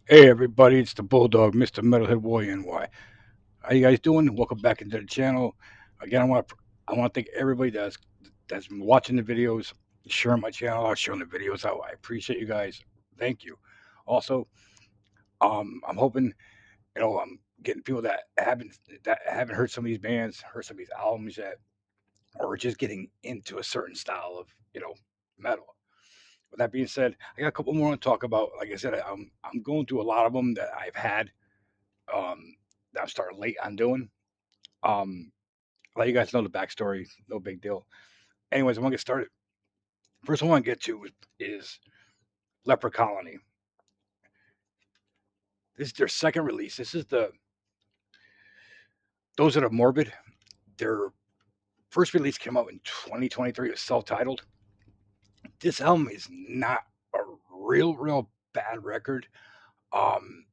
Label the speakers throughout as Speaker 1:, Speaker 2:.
Speaker 1: Hey everybody, it's the Bulldog, Mr. Metalhead Warrior NY. How you guys doing? Welcome back into the channel. Again, I want to thank everybody that's been watching the videos, sharing my channel, or sharing the videos out. I appreciate you guys. Thank you. Also, I'm hoping I'm getting people that haven't heard some of these bands, heard some of these albums yet, or just getting into a certain style of metal. With that being said, I got a couple more to talk about. Like I said, I'm going through a lot of them that I've had um, that I'm starting late on doing. I'll let you guys know the backstory. No big deal. Anyways, I want to get started. First one I want to get to is Leper Colony. This is their second release. This is the Those That Are Morbid. Their first release came out in 2023. It's self-titled. This album is not a real bad record. Um,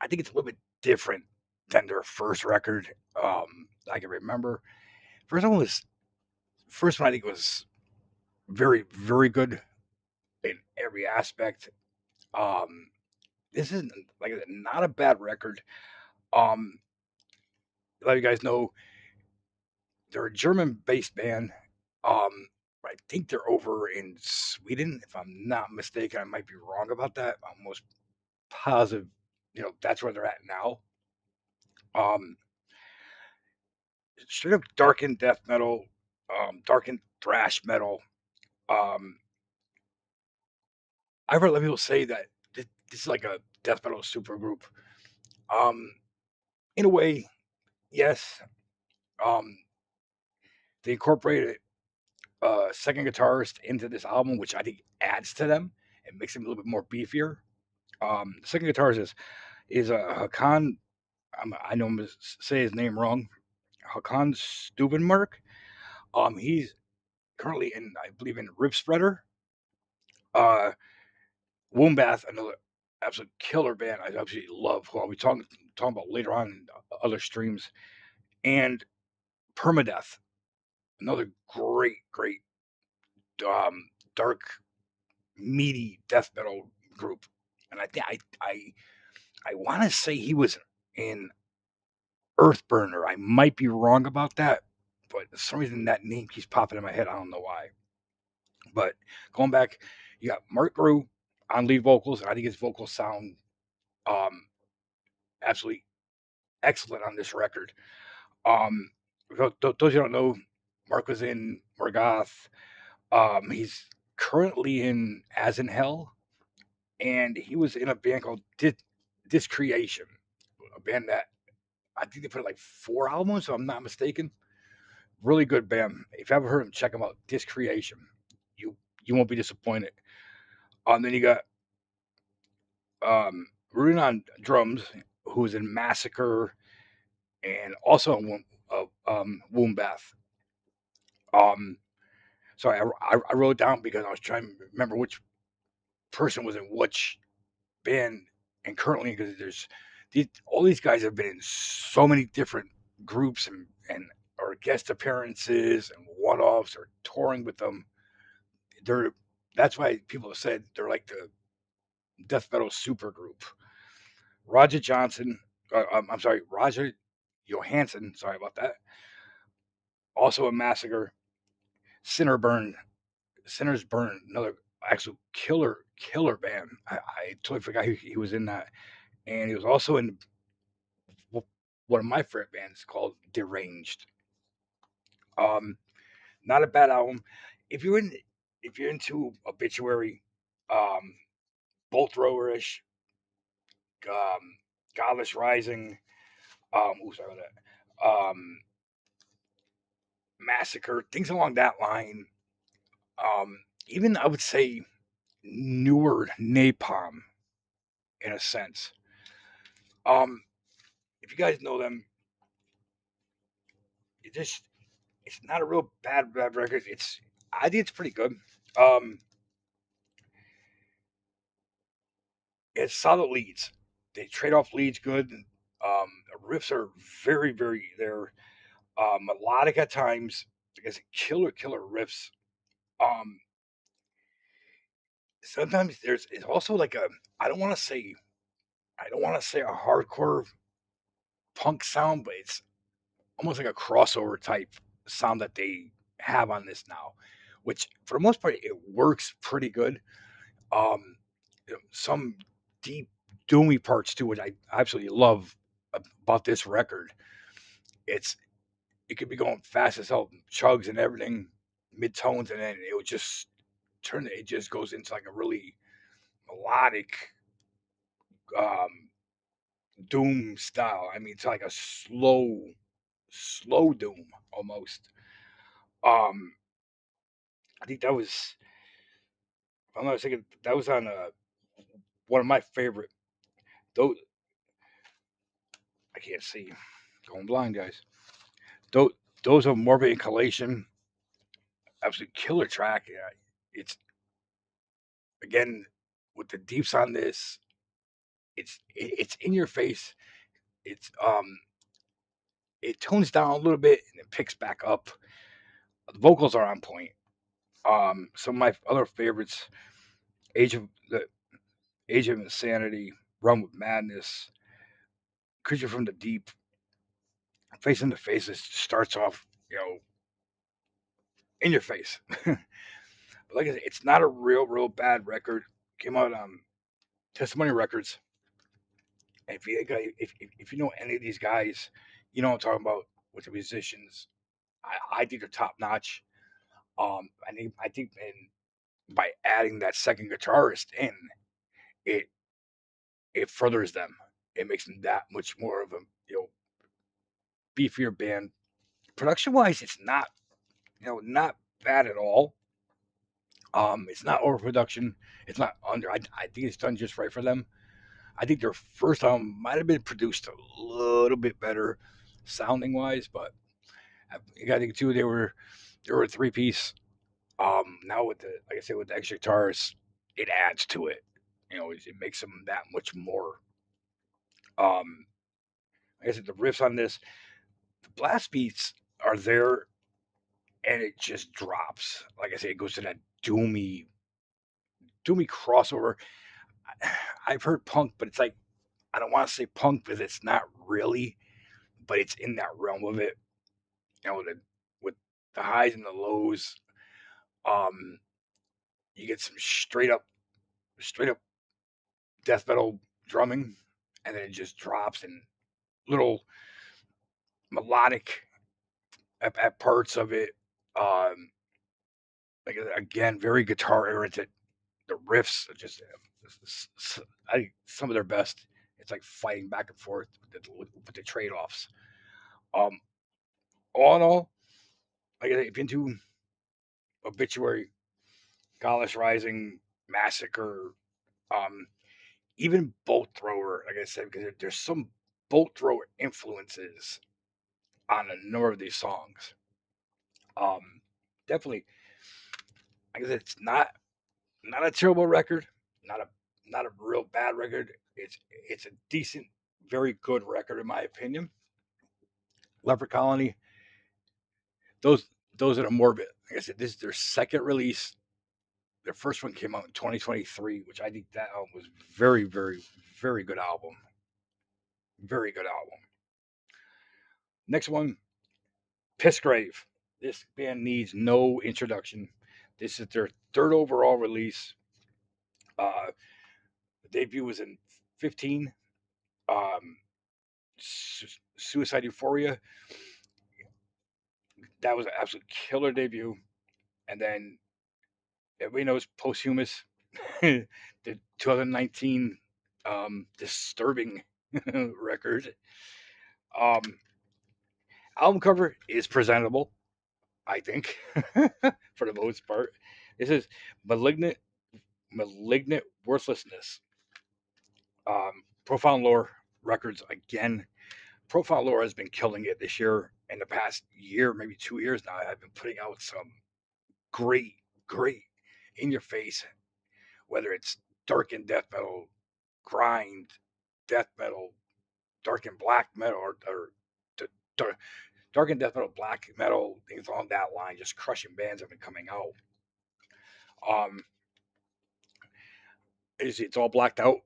Speaker 1: I think it's a little bit different than their first record. I can remember. First one was first one. I think was very good in every aspect. Um, this is like I said, not a bad record. Um, let you guys know they're a German-based band. Um, I think they're over in Sweden, if I'm not mistaken. I might be wrong about that. I'm almost positive, that's where they're at now. Um, Straight up darkened death metal, darkened thrash metal. Um, I've heard a lot of people say that this is like a death metal supergroup. Um, in a way, yes. Um, they incorporated second guitarist into this album, which I think adds to them and makes them a little bit more beefier. The second guitarist is Hakan. I know I'm gonna say his name wrong. Hakan Stubenmark. He's currently in, I believe, in Rib Spreader. Uh, Wombbath, another absolute killer band I absolutely love, who I'll be talking about later on in other streams, and Permadeath, another great dark meaty death metal group. And I think I want to say he was in Earthburner. I might be wrong about that, but for some reason that name keeps popping in my head. I don't know why. But going back, you got Mark Grew on lead vocals. I think his vocals sound um, absolutely excellent on this record. Um, those you don't know, Mark was in Morgoth. He's currently in As in Hell, and he was in a band called Discreation, a band that I think they put like 4 albums, if I'm not mistaken. Really good band. If you haven't heard them, check them out. Discreation. You you won't be disappointed. Then you got Ruin on drums, who was in Massacre and also in Wombbath. Um, sorry, I wrote it down because I was trying to remember which person was in which band and currently because all these guys have been in so many different groups and or guest appearances and one offs or touring with them. They're That's why people have said they're like the death metal super group. Roger Johnson, I'm sorry, Roger Johansson. Sorry about that. Also a Massacre, Sinner Burn, Sinners Burn, another actual killer band. I totally forgot he was in that, and he was also in one of my favorite bands called Deranged. Um, Not a bad album. If you're in, if you're into obituary, um, bolt throwerish, um, Godless Rising, sorry about that, Massacre, things along that line. Even I would say newer Napalm in a sense. Um, if you guys know them, it's not a real bad record. I think it's pretty good. Um, it's solid leads. They trade off leads good. Riffs are very there. Melodic at times. Because killer riffs. Um, Sometimes it's also like a I don't want to say I don't want to say a hardcore punk sound, but it's almost like a crossover type sound that they have on this now, which for the most part it works pretty good. Some deep doomy parts too, which I absolutely love about this record. It's it could be going fast as hell, chugs and everything, mid tones, and then it would just turn. It just goes into like a really melodic um, doom style. I mean, it's like a slow doom almost. Um, I think that was. I'm not thinking that was on one of my favorite. Those I can't see. Going blind, guys. Those those of Morbid Inhalation, absolute killer track. Yeah, it's again with the deeps on this. It's in your face. It's it tones down a little bit and it picks back up. The vocals are on point. Some of my other favorites: Age of the Age of Insanity, Run with Madness, Creature from the Deep, Facing the Faces starts off, in your face. But like I said, it's not a real bad record. Came out on Testimony Records. And if you know any of these guys, you know what I'm talking about with the musicians. I think they're top notch. I think by adding that second guitarist in, it it furthers them. It makes them that much more of a beefier band. Production wise, it's not not bad at all. It's not overproduction. It's not under. I think it's done just right for them. I think their first album might have been produced a little bit better, sounding wise, but you got to think too they were a three piece. Now with the like I said with the extra guitars, it adds to it. It makes them that much more. Um, like I said, the riffs on this, the blast beats are there, and it just drops. Like I said, it goes to that doomy crossover. I've heard punk, but it's like I don't want to say punk because it's not really, but it's in that realm of it. With the highs and the lows. Um, you get some straight up death metal drumming, and then it just drops and little melodic at parts of it. Um, like again, very guitar oriented. The riffs are just some of their best. It's like fighting back and forth with the trade offs. Um, all in all, like if you're into Obituary, Gaulish Rising, Massacre, um, even Bolt Thrower, like I said, because there's some Bolt Thrower influences on a number of these songs. Um, Definitely, like I said, it's not a terrible record, not a not a real bad record. It's a decent, very good record in my opinion. Leper Colony, those those are morbid. Like I said, this is their second release. Their first one came out in 2023, which I think that album was very good album. Very good album. Next one, Pissgrave. This band needs no introduction. This is their third overall release. Uh, the debut was in 15. Um, Suicide Euphoria. That was an absolute killer debut. And then everybody knows Posthumous, the 2019 disturbing record. Um, Album cover is presentable, I think, for the most part. This is malignant, malignant worthlessness. Profound Lore Records again. Profound Lore has been killing it this year. In the past year, maybe 2 years now, I've been putting out some great in your face, whether it's dark and death metal, grind, death metal, dark and black metal, or dark and death metal, black metal, things along that line. Just crushing bands have been coming out. Um, it's all blacked out.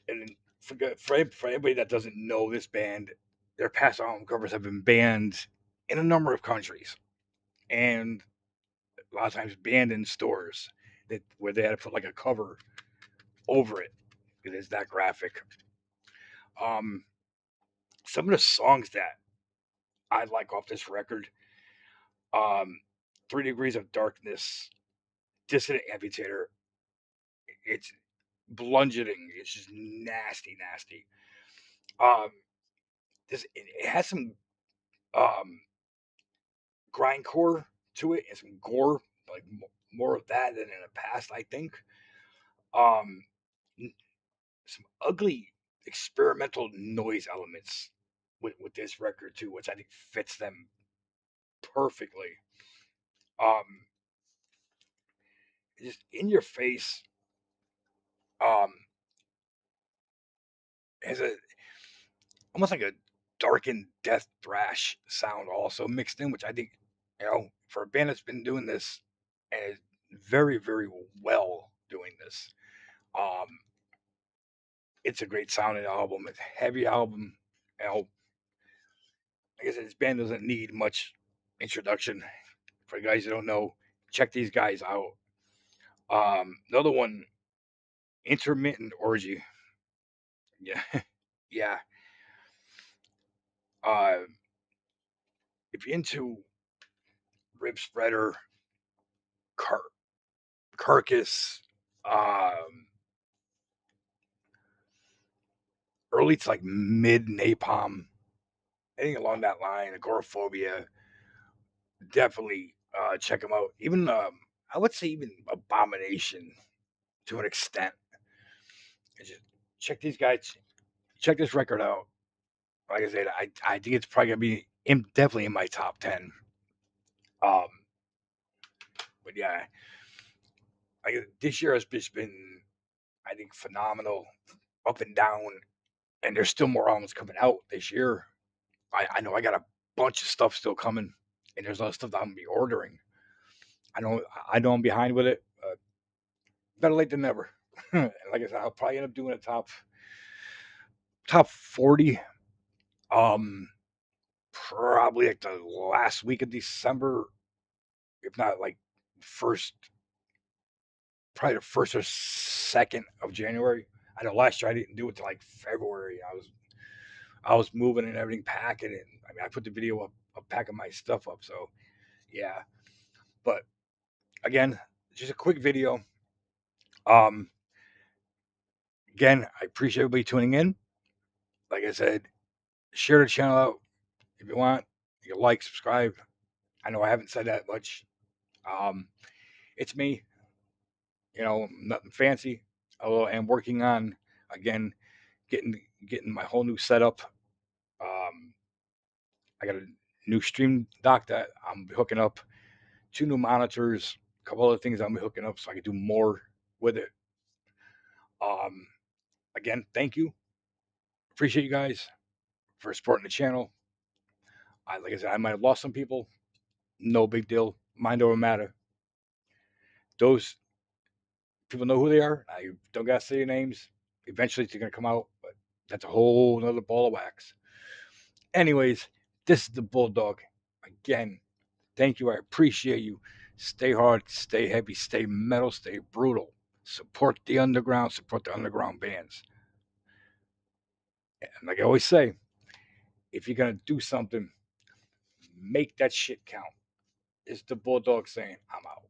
Speaker 1: And for anybody that doesn't know this band, their past album covers have been banned in a number of countries, and a lot of times banned in stores that where they had to put like a cover over it. It is that graphic. Um, some of the songs that I like off this record, um, 3 Degrees of Darkness, Dissident Amputator. It's bludgeoning. It's just nasty, nasty. Um, it has some um grindcore to it and some gore, like more of that than in the past, I think. Um, some ugly experimental noise elements with this record too, which I think fits them perfectly. Um, just in your face. Um, has a almost like a darkened death thrash sound also mixed in, which I think, for a band that's been doing this and is very, very well doing this, um, it's a great sounding album. It's a heavy album. You know, like I said, this band doesn't need much introduction. For the guys who don't know, check these guys out. Another one, Intermittent Orgy. Yeah, yeah. Uh, if you're into Rib Spreader, Car- Carcass, um, early to like mid Napalm, anything along that line, Agoraphobia, definitely check them out. Even I would say even Abomination to an extent. Just check these guys, check this record out. Like I said, I think it's probably gonna be definitely in my top 10. Um, but yeah, this year has just been, I think, phenomenal, up and down, and there's still more albums coming out this year. I know I got a bunch of stuff still coming, and there's other stuff that I'm gonna be ordering. I know I'm behind with it. Better late than never. Like I said, I'll probably end up doing a top 40. Um, Probably like the last week of December, if not like first, probably the first or second of January. I know last year I didn't do it till like February. I was moving and everything, packing, and I mean I put the video up of packing my stuff up. So yeah, but again, just a quick video. Um, Again, I appreciate everybody tuning in. Like I said, share the channel out if you want. You can like, subscribe. I know I haven't said that much. Um, it's me. Nothing fancy. Although I'm working on again getting my whole new setup. Um, I got a new stream dock that I'm hooking up, 2 new monitors, a couple other things I'm hooking up so I can do more with it. Um, Again, thank you. Appreciate you guys for supporting the channel. Like I said, I might have lost some people. No big deal. Mind over matter. Those people know who they are. I don't gotta say their names. Eventually, it's gonna come out, but that's a whole another ball of wax. Anyways, this is the Bulldog. Again, thank you. I appreciate you. Stay hard, stay heavy, stay metal, stay brutal. Support the underground, support the underground bands. And like I always say, if you're gonna do something, make that shit count. It's the Bulldog saying, I'm out.